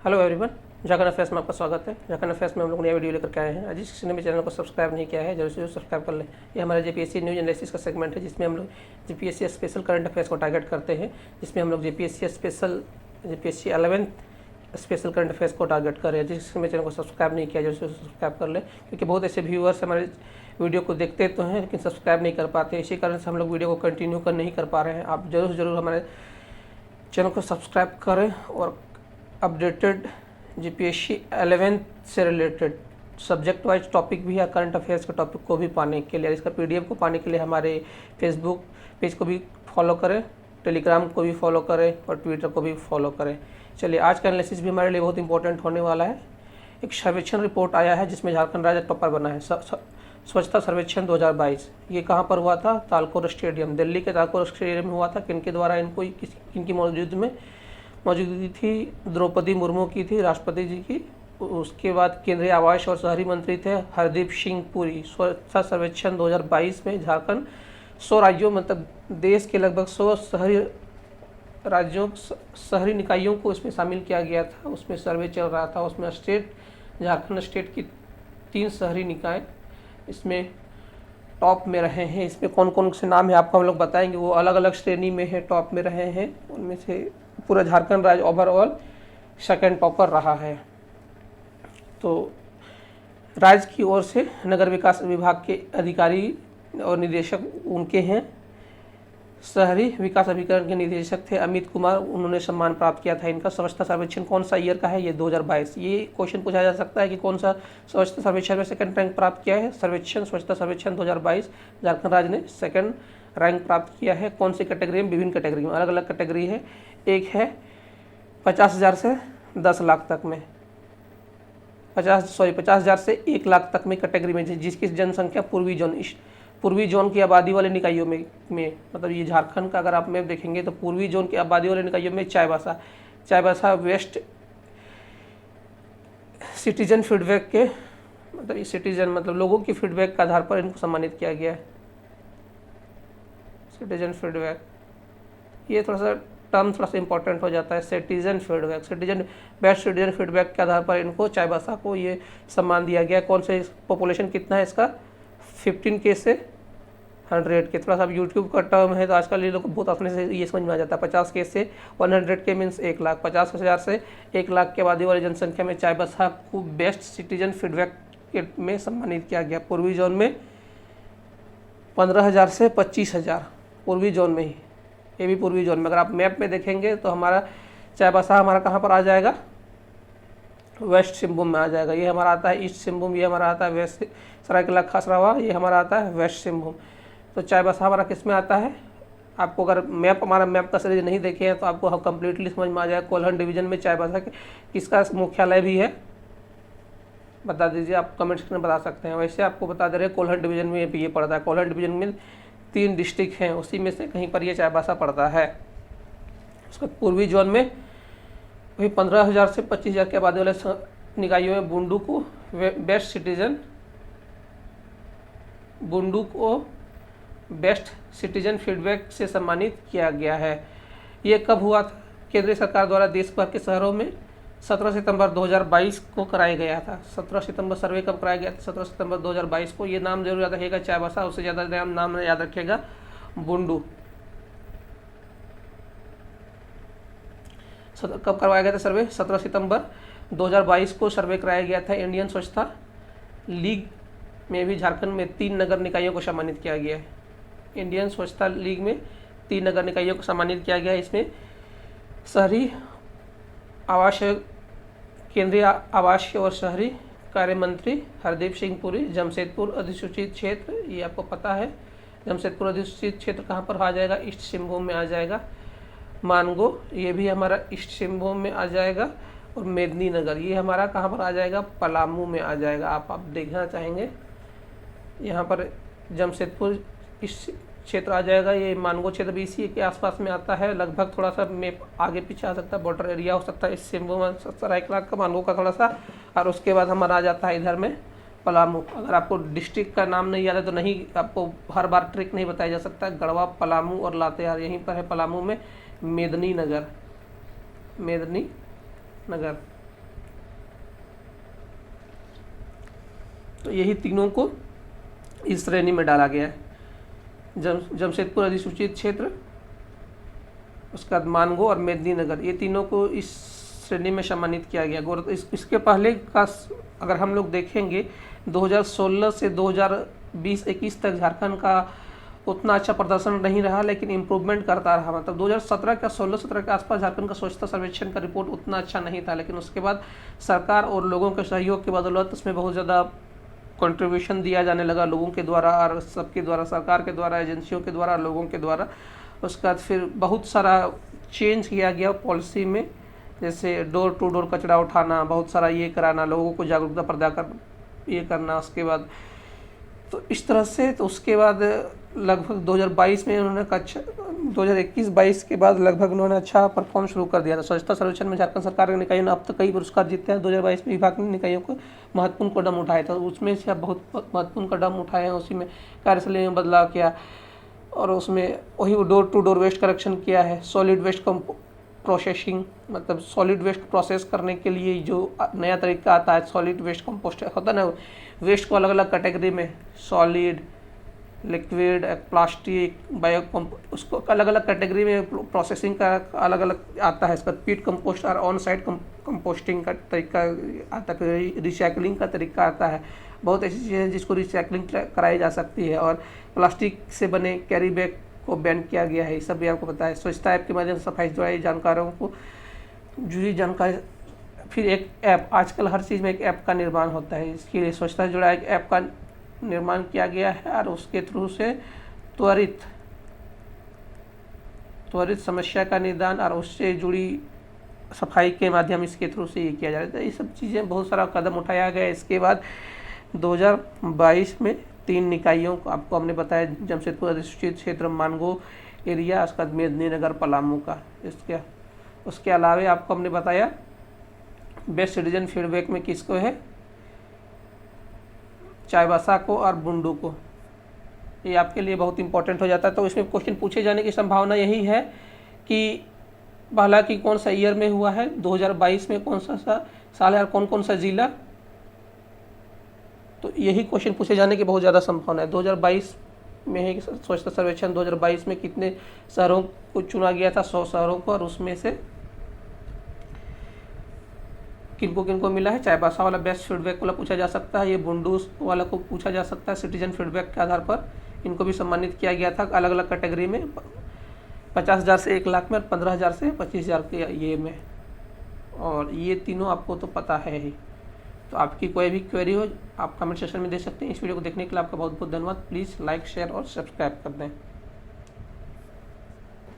Hello everyone, Jharkhand affairs में आपका स्वागत है। झारखंड अफेयर्स में हम लोग नया वीडियो लेकर के आए हैं। आज जिस किसी ने भी चैनल को सब्सक्राइब नहीं किया है जरूर से सब्सक्राइब कर लें। ये हमारा जेपीएससी न्यूज एनालिसिस का सेगमेंट है, जिसमें हम लोग जेपीएससी स्पेशल करंट अफेयर्स को टारगेट करते हैं, जिसमें हम लोग JPSC 11th special current affairs को टारगेट कर रहे हैं। जिस किसी ने चैनल को सब्सक्राइब नहीं किया जरूर से सब्सक्राइब कर लें, क्योंकि बहुत ऐसे व्यूअर्स हमारे वीडियो को देखते तो हैं लेकिन सब्सक्राइब नहीं कर पाते। इसी कारण से हम लोग वीडियो को कंटिन्यू कर नहीं कर पा रहे हैं। आप जरूर से जरूर हमारे चैनल को सब्सक्राइब करें और अपडेटेड जीपीएससी 11th से रिलेटेड सब्जेक्ट वाइज टॉपिक भी या करंट अफेयर्स के टॉपिक को भी पाने के लिए, इसका पीडीएफ को पाने के लिए हमारे फेसबुक पेज को भी फॉलो करें, टेलीग्राम को भी फॉलो करें और ट्विटर को भी फॉलो करें। चलिए, आज का एनालिसिस भी हमारे लिए बहुत इंपॉर्टेंट होने वाला है। एक सर्वेक्षण रिपोर्ट आया है जिसमें झारखंड राज्य टॉपर बना है। स्वच्छता सर्वेक्षण 2022 ये कहाँ पर हुआ था? तालकोर स्टेडियम, दिल्ली के तालकोर स्टेडियम में हुआ था। किनके द्वारा इनको किनकी मौजूदगी थी? द्रौपदी मुर्मू की थी, राष्ट्रपति जी की। उसके बाद केंद्रीय आवास और शहरी मंत्री थे हरदीप सिंह पुरी। स्वच्छता सर्वेक्षण 2022 में झारखंड 100 राज्यों, मतलब देश के लगभग 100 शहरी राज्यों, शहरी निकायों को इसमें शामिल किया गया था। उसमें सर्वे चल रहा था। उसमें झारखंड स्टेट की 3 शहरी निकाय इसमें टॉप में रहे हैं। इसमें कौन कौन से नाम है आपको हम लोग बताएंगे, वो अलग अलग श्रेणी में है, टॉप में रहे हैं। उनमें से पूरा झारखंड राज्य ओवरऑल सेकंड टॉपर रहा है। तो राज्य की ओर से नगर विकास विभाग के अधिकारी और निदेशक उनके हैं। शहरी विकास अभिकरण के निदेशक थे अमित कुमार, उन्होंने सम्मान प्राप्त किया था इनका। स्वच्छता सर्वेक्षण कौन सा ईयर का है? ये 2022। ये क्वेश्चन पूछा जा सकता है कि कौन सा स्वच्छता सर्वेक्षण में सेकंड रैंक प्राप्त किया है। स्वच्छता सर्वेक्षण 2022 झारखंड राज्य ने सेकंड रैंक प्राप्त किया है। कौन सी कैटेगरी में? विभिन्न कैटेगरी में, अलग अलग कैटेगरी है। एक है 50,000 से 10 लाख तक में, 50,000 से 1 लाख तक में कैटेगरी में, जिसकी जनसंख्या पूर्वी जोन की आबादी वाले निकायों में मतलब ये झारखंड का अगर आप मैप देखेंगे तो पूर्वी जोन की आबादी वाले निकायों में चाईबासा वेस्ट सिटीजन फीडबैक के, मतलब ये सिटीजन मतलब लोगों की फीडबैक के आधार पर इनको सम्मानित किया गया है। सिटीजन फीडबैक, ये थोड़ा सा इंपॉर्टेंट हो जाता है। बेस्ट सिटीजन फीडबैक के आधार पर इनको चाईबासा को ये सम्मान दिया गया। कौन से पॉपुलेशन कितना है इसका? 15K से 100 के। थोड़ा सा यूट्यूब का टर्म है तो आजकल ये लोग बहुत आसानी से ये समझ में आ जाता है। 50K से 100K मीन्स 1 लाख। 50,000 से 1 लाख के आबादी वाली जनसंख्या में चाईबासा को बेस्ट सिटीजन फीडबैक में सम्मानित किया गया। पूर्वी जोन में 15,000 से 25,000, पूर्वी जोन में ही, ये भी पूर्वी जोन में। अगर आप मैप में देखेंगे तो हमारा चाईबासा हमारा कहाँ पर आ जाएगा? वेस्ट सिंहभूम में आ जाएगा। ये हमारा आता है ईस्ट सिंहभूम, ये हमारा आता है वेस्ट सरायकेला खसरावा, ये हमारा आता है वेस्ट सिंहभूम। तो चाईबासा हमारा किस में आता है? आपको अगर हमारा मैप का सीरीज नहीं देखे हैं तो आपको हम कम्प्लीटली समझ में आ जाएगा। कोल्हन डिवीजन में चाईबासा किसका मुख्यालय भी है? बता दीजिए, आप कमेंट सेक्शन में बता सकते हैं। वैसे आपको बता दे रहे हैं कोल्हन डिवीजन में ये पड़ता है। कोल्हन डिवीजन में 3 डिस्ट्रिक्ट हैं, उसी में से कहीं पर ये चाईबासा पड़ता है। उसका पूर्वी जोन में वही 15,000 से 25,000 के आबादी वाले निकायों में बुंडू को बेस्ट सिटीजन फीडबैक से सम्मानित किया गया है। ये कब हुआ था? केंद्र सरकार द्वारा देश भर के शहरों में 17 सितंबर 2022 को कराया गया था। 17 सितंबर सर्वे कब कराया गया था? 17 सितंबर 2022 को। ये नाम जरूर याद रखिएगा चाईबासा, उससे ज़्यादा नाम याद रखिएगा बुंडू। कब करवाया गया था सर्वे? 17 सितंबर 2022 को सर्वे कराया गया था। इंडियन स्वच्छता लीग में भी झारखंड में 3 नगर निकायों को सम्मानित किया गया है। इंडियन स्वच्छता लीग में 3 नगर निकायों को सम्मानित किया गया है। इसमें शहरी आवास, केंद्रीय आवास और शहरी कार्य मंत्री हरदीप सिंह पुरी। जमशेदपुर अधिसूचित क्षेत्र, ये आपको पता है। जमशेदपुर अधिसूचित क्षेत्र कहाँ पर आ जाएगा? ईस्ट सिंहभूम में आ जाएगा। मानगो, ये भी हमारा ईस्ट सिंहभूम में आ जाएगा। और मेदिनीनगर, ये हमारा कहाँ पर आ जाएगा? पलामू में आ जाएगा। आप देखना चाहेंगे यहाँ पर जमशेदपुर इस क्षेत्र आ जाएगा। ये मानगो क्षेत्र भी इसी के आसपास में आता है। लगभग थोड़ा सा मैप आगे पीछे आ सकता है, बॉर्डर एरिया हो सकता है इस सिंहभूम सरायकेला का, मानगो का थोड़ा सा। और उसके बाद हमारा आ जाता है इधर में पलामू। अगर आपको डिस्ट्रिक्ट का नाम नहीं याद है तो नहीं, आपको हर बार ट्रिक नहीं बताया जा सकता। गढ़वा, पलामू और लातेहार यहीं पर है। पलामू में मेदिनीनगर तो यही तीनों को इस श्रेणी में डाला गया है। जमशेदपुर अधिसूचित क्षेत्र, उसके बाद मानगो और मेदिनीनगर, ये तीनों को इस श्रेणी में सम्मानित किया गया। इसके पहले का अगर हम लोग देखेंगे 2016 से 2020-21 तक झारखंड का उतना अच्छा प्रदर्शन नहीं रहा, लेकिन इम्प्रूवमेंट करता रहा। मतलब 2017 का 16-17 के आसपास झारखंड का स्वच्छता सर्वेक्षण का रिपोर्ट उतना अच्छा नहीं था, लेकिन उसके बाद सरकार और लोगों के सहयोग के बदौलत उसमें बहुत ज़्यादा कंट्रीब्यूशन दिया जाने लगा लोगों के द्वारा और सबके द्वारा, सरकार के द्वारा, एजेंसियों के द्वारा, लोगों के द्वारा। उसके बाद फिर बहुत सारा चेंज किया गया पॉलिसी में, जैसे डोर टू डोर कचरा उठाना, बहुत सारा ये कराना, लोगों को जागरूकता पैदा कर ये करना। उसके बाद तो इस तरह से, तो उसके बाद लगभग 2022 में उन्होंने 2021-22 के बाद लगभग उन्होंने अच्छा परफॉर्म शुरू कर दिया था। स्वच्छता सर्वेक्षण में झारखंड सरकार के निकायों ने अब तक कई पुरस्कार जीते हैं। 2022 में विभाग ने निकायों को महत्वपूर्ण कदम उठाए थे, उसमें से अब बहुत महत्वपूर्ण कदम उठाए हैं। उसी में कार्यशैली में बदलाव किया और उसमें वही door to door waste collection किया है। सॉलिड वेस्ट प्रोसेसिंग, मतलब सॉलिड वेस्ट प्रोसेस करने के लिए जो नया तरीका आता है, सॉलिड वेस्ट कंपोस्ट होता है ना, वेस्ट को अलग अलग कैटेगरी में, सॉलिड, लिक्विड, प्लास्टिक, उसको अलग अलग कैटेगरी में प्रोसेसिंग का अलग अलग आता है। इसका पीट कंपोस्ट और ऑन साइट कंपोस्टिंग का तरीका आता है, रिसाइकलिंग का तरीका आता है। बहुत ऐसी चीज़ें हैं जिसको रिसाइकलिंग कराई जा सकती है। और प्लास्टिक से बने कैरी बैग को बैन किया गया है, ये सब भी आपको पता है। स्वच्छता ऐप के माध्यम से सफाई जुड़ाई जानकारों को जुड़ी जानकारी। फिर एक ऐप, आजकल हर चीज़ में एक ऐप का निर्माण होता है, इसके लिए स्वच्छता से जुड़ा एक ऐप का निर्माण किया गया है और उसके थ्रू से त्वरित समस्या का निदान और उससे जुड़ी सफाई के माध्यम इसके थ्रू से ये किया जा रहा है। ये सब चीज़ें बहुत सारा कदम उठाया गया। इसके बाद 2022 में 3 निकायों को आपको हमने बताया, जमशेदपुर अधिसूचित क्षेत्र, मानगो एरिया, उसका मेदिनीनगर, पलामू का। उसके अलावा आपको हमने बताया बेस्ट सिटीजन फीडबैक में किसको है, चाईबासा को और बुंडू को। ये आपके लिए बहुत इंपॉर्टेंट हो जाता है। तो इसमें क्वेश्चन पूछे जाने की संभावना यही है कि पहला कि कौन सा ईयर में हुआ है, 2022 में कौन सा साल है और कौन कौन सा जिला, तो यही क्वेश्चन पूछे जाने की बहुत ज़्यादा संभावना है। 2022 में है स्वच्छता सर्वेक्षण 2022 में कितने शहरों को चुना गया था, 100 शहरों को, और उसमें से किनको मिला है। चाईबासा वाला बेस्ट फीडबैक वाला पूछा जा सकता है, ये बुंडू वाला को पूछा जा सकता है। सिटीजन फीडबैक के आधार पर इनको भी सम्मानित किया गया था अलग अलग कैटेगरी में, 50,000 से 1 लाख में, 15,000 से 25,000 के ये में। और ये तीनों आपको तो पता है ही। तो आपकी कोई भी क्वेरी हो आप कमेंट सेक्शन में दे सकते हैं। इस वीडियो को देखने के लिए आपका बहुत बहुत धन्यवाद। प्लीज़ लाइक, शेयर और सब्सक्राइब कर दें।